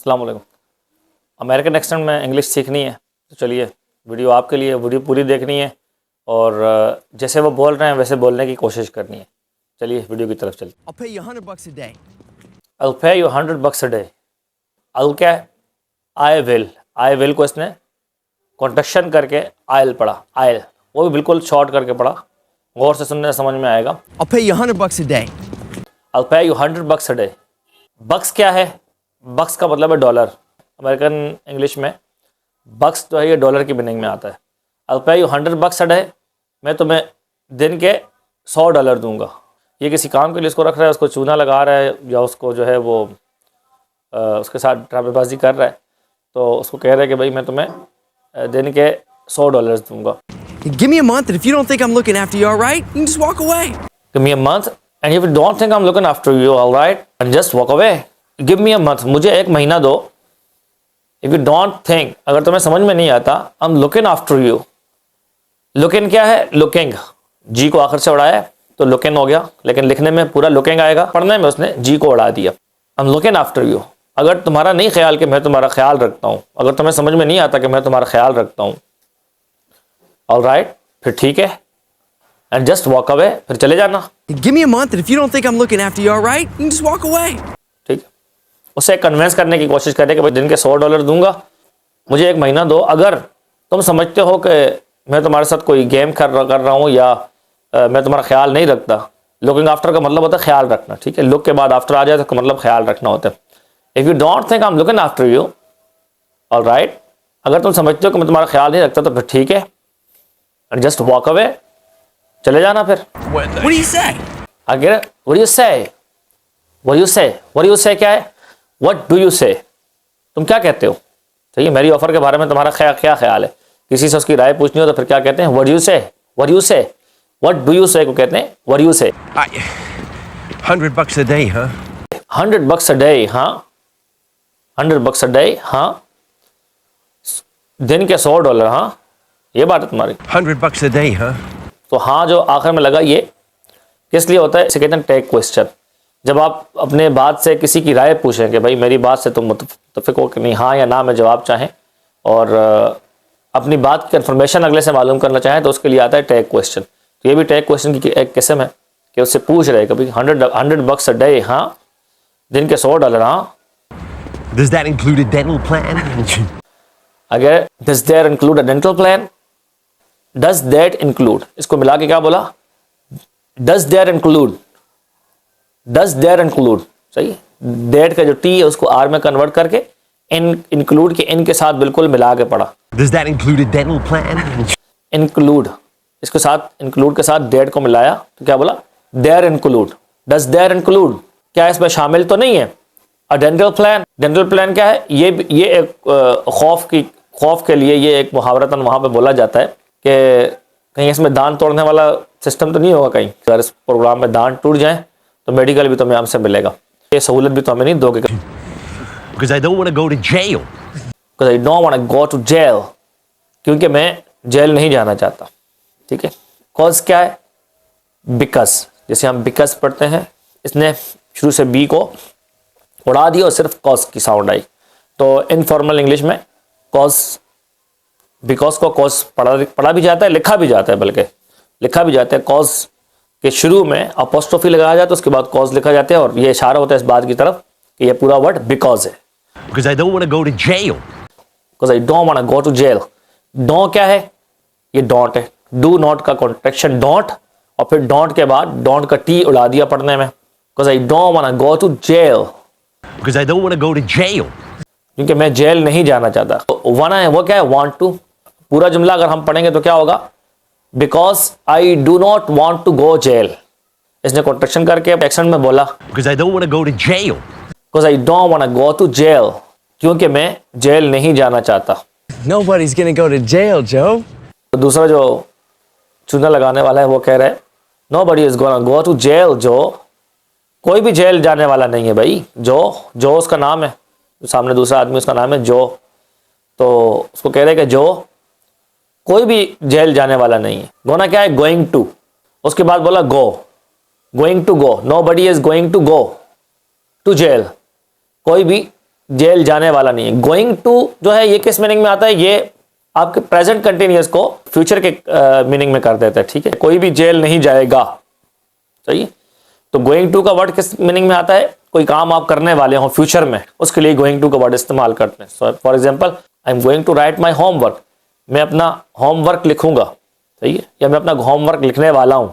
अस्सलाम वालेकुम। American accent में इंग्लिश सीखनी है तो चलिए वीडियो आपके लिए, वीडियो पूरी देखनी है और जैसे वो बोल रहे हैं वैसे बोलने की कोशिश करनी है। चलिए वीडियो की तरफ चलिए। I'll pay you $100 a day. I'll pay you $100 a day. I'll क्या है? I will. I will को इसने कॉन्ट्रैक्शन करके I'll पढ़ा। I'll वो भी बिल्कुल शॉर्ट करके पढ़ा, गौर से सुनने समझ में आएगा। I'll pay you $100 a day. I'll pay you $100 a day. बक्स क्या है? बक्स का मतलब है डॉलर। अमेरिकन इंग्लिश में बक्स जो है ये डॉलर की मीनिंग में आता है। I'll pay you $100 a day. मैं तुम्हें दिन के $100 दूंगा। ये किसी काम के लिए इसको रख रहा है, उसको चूना लगा रहा है या उसको जो है वो उसके साथ ड्रामेबाजी कर रहा है, तो उसको कह रहा है कि भाई मैं तुम्हें दिन के $100 दूंगा। Give me a month, and if you don't think I'm looking after you, all right, you can just walk away. Give me a month, and if you don't think I'm looking after you, all right, and just walk away. Give me a month, मुझे एक महीना दो। If you don't think, अगर तुम्हें समझ में नहीं आता, I'm looking after you. Looking क्या है? Looking, जी को आखिर से उड़ाया है तो looking हो गया, लेकिन लिखने में पूरा looking आएगा, पढ़ने में उसने जी को उड़ा दिया। I'm looking after you. अगर तुम्हारा नहीं ख्याल कि मैं तुम्हारा ख्याल रखता हूँ, अगर तुम्हें समझ में नहीं आता कि मैं तुम्हारा ख्याल रखता हूँ, ऑल राइट, फिर ठीक है, एंड जस्ट वॉक अवे, फिर चले जाना। Give me a month, and if you don't think I'm looking after you, all right, you can just walk away. ठीक है, उसे कन्विंस करने की कोशिश करें कि भाई दिन के $100 दूंगा, मुझे एक महीना दो। अगर तुम समझते हो कि मैं तुम्हारे साथ कोई गेम कर रहा हूँ या मैं तुम्हारा ख्याल नहीं रखता, लुकिंग आफ्टर का मतलब होता है ख्याल रखना। ठीक है, लुक के बाद आफ्टर आ जाए तो मतलब ख्याल रखना होता है। If you don't think I am looking after you, all right, अगर तुम समझते हो कि मैं तुम्हारा ख्याल नहीं रखता तो फिर ठीक है, एंड जस्ट वॉक अवे, चले जाना। फिर What do you say? आगे व्हाट डू यू से, व्हाट डू यू से, व्हाट डू यू से क्या है? व्हाट डू यू से, तुम क्या कहते हो? ठीक है, मेरी ऑफर के बारे में तुम्हारा क्या ख्याल है? किसी से उसकी राय पूछनी हो तो फिर क्या कहते हैं? व्हाट डू यू से, व्हाट डू यू से, व्हाट डू यू से को कहते हैं व्हाट डू यू से। $100 a day, huh? $100 a day, हाँ, $100 a day, हाँ, दिन के $100, हाँ, ये बात है तुम्हारी। $100 a day, huh? तो हाँ जो आखिर में लगा ये किस लिए होता है? इसे कहते हैं टेक क्वेश्चन। जब आप अपने बात से किसी की राय पूछें कि भाई मेरी बात से तुम मुत्तफिक हो कि नहीं, हाँ या ना में जवाब चाहें, और अपनी बात की कन्फर्मेशन अगले से मालूम करना चाहें, तो उसके लिए आता है टेक क्वेश्चन। तो ये भी टेक क्वेश्चन की एक किस्म है कि उससे पूछ रहे कभी $100 a day, हाँ, दिन के $100, हाँ। Does that include a dental plan? अगर does there include a dental plan? Does that include, इसको मिला के क्या बोला? Does there include, does there include, सही। that का जो t है उसको r में कन्वर्ट करके include के in के साथ बिल्कुल मिला के पढ़ा। Does that include a dental plan? include, इसके साथ include के साथ that को मिलाया तो क्या बोला? there include, does there include, क्या इसमें शामिल तो नहीं है? a dental plan, dental plan क्या है? ये एक खौफ के लिए ये एक मुहावरतन वहाँ पे बोला जाता है कि कहीं इसमें दांत तोड़ने वाला सिस्टम तो नहीं होगा कहीं, अगर इस प्रोग्राम में दांत टूट जाए तो मेडिकल भी तुम्हें हमसे मिलेगा, ये सहूलत भी तो हमें नहीं दोगे। Because I don't want to go to jail. Because I don't want to go to jail, क्योंकि मैं जेल नहीं जाना चाहता। ठीक है, कॉज क्या है? बिकॉज, जैसे हम बिकॉज पढ़ते हैं, इसने शुरू से बी को उड़ा दिया और सिर्फ कॉज की साउंड आई, तो इनफॉर्मल इंग्लिश में कॉज, बिकॉज को कॉज पढ़ा भी जाता है, लिखा भी जाता है, बल्कि लिखा भी जाता है। कॉज के शुरू में अपोस्ट्रोफी लगाया जाता है, उसके बाद कॉज लिखा जाता है, और ये इशारा होता है इस बात की तरफ कि ये पूरा वर्ड बिकॉज है। Because I don't want to go to jail. Because I don't want to go to jail. Don't क्या है? ये डोंट है, डू नॉट का कॉन्ट्रैक्शन डोंट, और फिर डोंट के बाद डोंट का टी उड़ा दिया पढ़ने में। Because I don't want to go to jail. Because I don't want to go to jail. क्योंकि मैं जेल नहीं जाना चाहता। तो वाना है वो क्या है? Want to. पूरा जुमला अगर हम पढ़ेंगे तो क्या होगा? Because I do not want to go jail, इसने कॉन्ट्रैक्शन करके एक्सेंट में बोला। Because I don't want to go to jail. Because I don't want to go to jail, क्योंकि मैं जेल नहीं जाना चाहता। Nobody's gonna go to jail, Joe. तो दूसरा जो चूना लगाने वाला है वो कह रहा है Nobody is gonna go to jail, Joe. कोई भी जेल जाने वाला नहीं है भाई। जो उसका नाम है, सामने दूसरा आदमी उसका नाम है जो, तो उसको कह रहे हैं कि जो कोई भी जेल जाने वाला नहीं है। गोना क्या है? Going to. उसके बाद बोला go, going to go, nobody is going to go to jail, कोई भी जेल जाने वाला नहीं है। गोइंग टू जो है ये किस मीनिंग में आता है, ये आपके प्रेजेंट कंटिन्यूअस को फ्यूचर के मीनिंग में कर देता है, ठीक है। कोई भी जेल नहीं जाएगा, सही है। तो गोइंग टू का वर्ड किस मीनिंग में आता है, कोई काम आप करने वाले हो फ्यूचर में, उसके लिए गोइंग टू का वर्ड इस्तेमाल करते हैं। So for example, I am going to write my homework, मैं अपना होमवर्क लिखूंगा, सही है, या मैं अपना होमवर्क लिखने वाला हूं।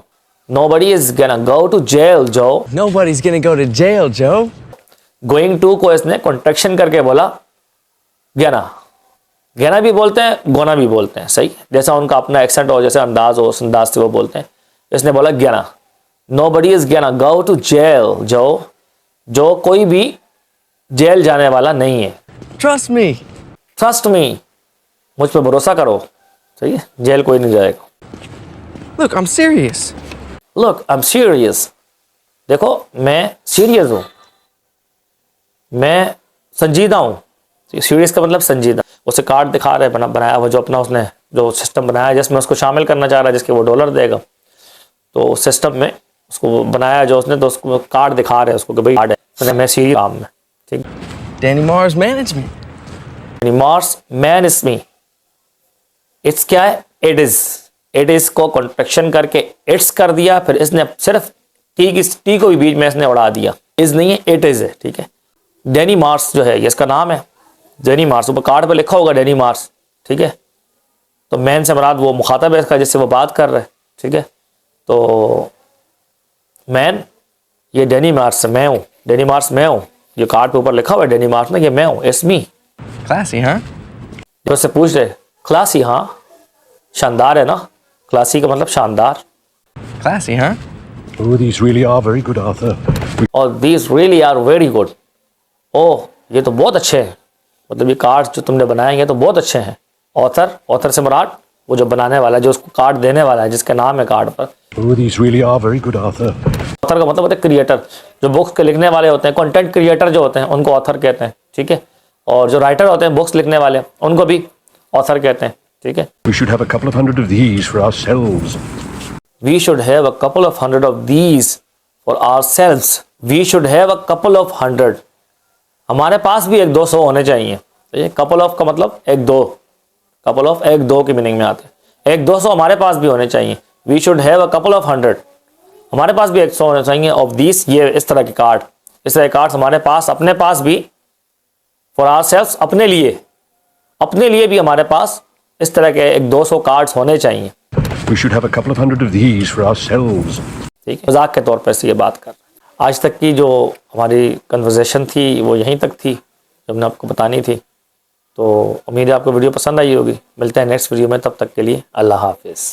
Nobody is gonna go to jail Joe, Nobody's gonna go to jail, Joe. Going to को इसने कॉन्ट्रैक्शन करके बोला गेना। गेना भी बोलते हैं, गोना भी बोलते हैं, सही। जैसा उनका अपना एक्सेंट हो, जैसे अंदाज हो, उस अंदाज से वो बोलते हैं। इसने बोला गेना, नोबडी इज गेना गो टू जेल जो कोई भी जेल जाने वाला नहीं है। Trust me. ट्रस्ट मी, मुझ पर भरोसा करो, सही है, जेल कोई नहीं जाएगा। Look, I'm serious. Look I am serious, देखो मैं सीरियस हूं, मैं संजीदा हूं। सीरियस का मतलब संजीदा। उसे कार्ड दिखा रहे बनाया हुआ, जो अपना उसने जो सिस्टम बनाया है जिसमें उसको शामिल करना चाह रहा है, जिसके वो डॉलर देगा, तो उस सिस्टम में उसको बनाया जो उसने, तो उसको कार्ड दिखा रहे हैं उसको कि भाई कार्ड है, मैं सीरियस काम में, ठीक। Danny Mars Management. Mars man is me, it's क्या है, इट इज को कॉन्ट्रैक्शन करके इट्स कर दिया, फिर इसने सिर्फ टी को भी बीच में इसने उड़ा दिया, इज नहीं है, इट इज है, ठीक है। डैनी मार्स जो है ये इसका नाम है, डैनी मार्स, ऊपर कार्ड पे लिखा होगा डैनी मार्स, ठीक है। तो मैन से मुराद वो मुखातब है इसका जिससे वो बात कर रहे हैं, ठीक है। तो मैन, ये डैनी मार्स मैं हूँ, डैनी मार्स मैं हूँ, ये कार्ड पे ऊपर लिखा हुआ है डैनी मार्स ना, ये मैं हूँ, इट्स मी। Classy, huh? जो उससे पूछ रहे, क्लासी, हाँ शानदार है ना, क्लासी का मतलब शानदार। Classy, huh? Oh, these really are very good, Arthur. और these really are very good, oh ये तो बहुत अच्छे हैं, मतलब ये कार्ड जो तुमने बनाए हैं तो बहुत अच्छे हैं। ऑथर से मुराद वो जो बनाने वाला है, जो उसको कार्ड देने वाला है, जिसका नाम है कार्ड पर। Oh, these really are very good, Arthur. Author का मतलब होता है क्रिएटर, जो बुक्स के लिखने वाले होते हैं, कंटेंट क्रिएटर जो होते हैं उनको ऑथर कहते हैं, ठीक है। और जो राइटर होते हैं बुक्स लिखने वाले, उनको भी ऑथर कहते हैं, ठीक है। We should have a couple of hundred of these for ourselves. We should have a couple of hundred of these for ourselves. We should have a couple of hundred. हमारे पास भी 1-200 होने चाहिए। तो ये couple of का मतलब 1-2, couple of 1-2 की meaning में आते हैं। 1-200 हमारे पास भी होने चाहिए। We should have a couple of hundred. हमारे पास भी 100 होने चाहिए of these, ये इस तरह के कार्ड, इस तरह के कार्ड्स हमारे पास, अपने पास भी, for ourselves अपने लिए भी हमारे पास इस तरह के 1-200 कार्ड्स होने चाहिए। We should have a couple of hundred of these for ourselves. ठीक है, मजाक के तौर पर से ये बात कर। आज तक की जो हमारी कन्वर्सेशन थी वो यहीं तक थी, जब मैंने आपको बतानी थी। तो उम्मीद है आपको वीडियो पसंद आई होगी। मिलते हैं नेक्स्ट वीडियो में, तब तक के लिए अल्लाह हाफिज़।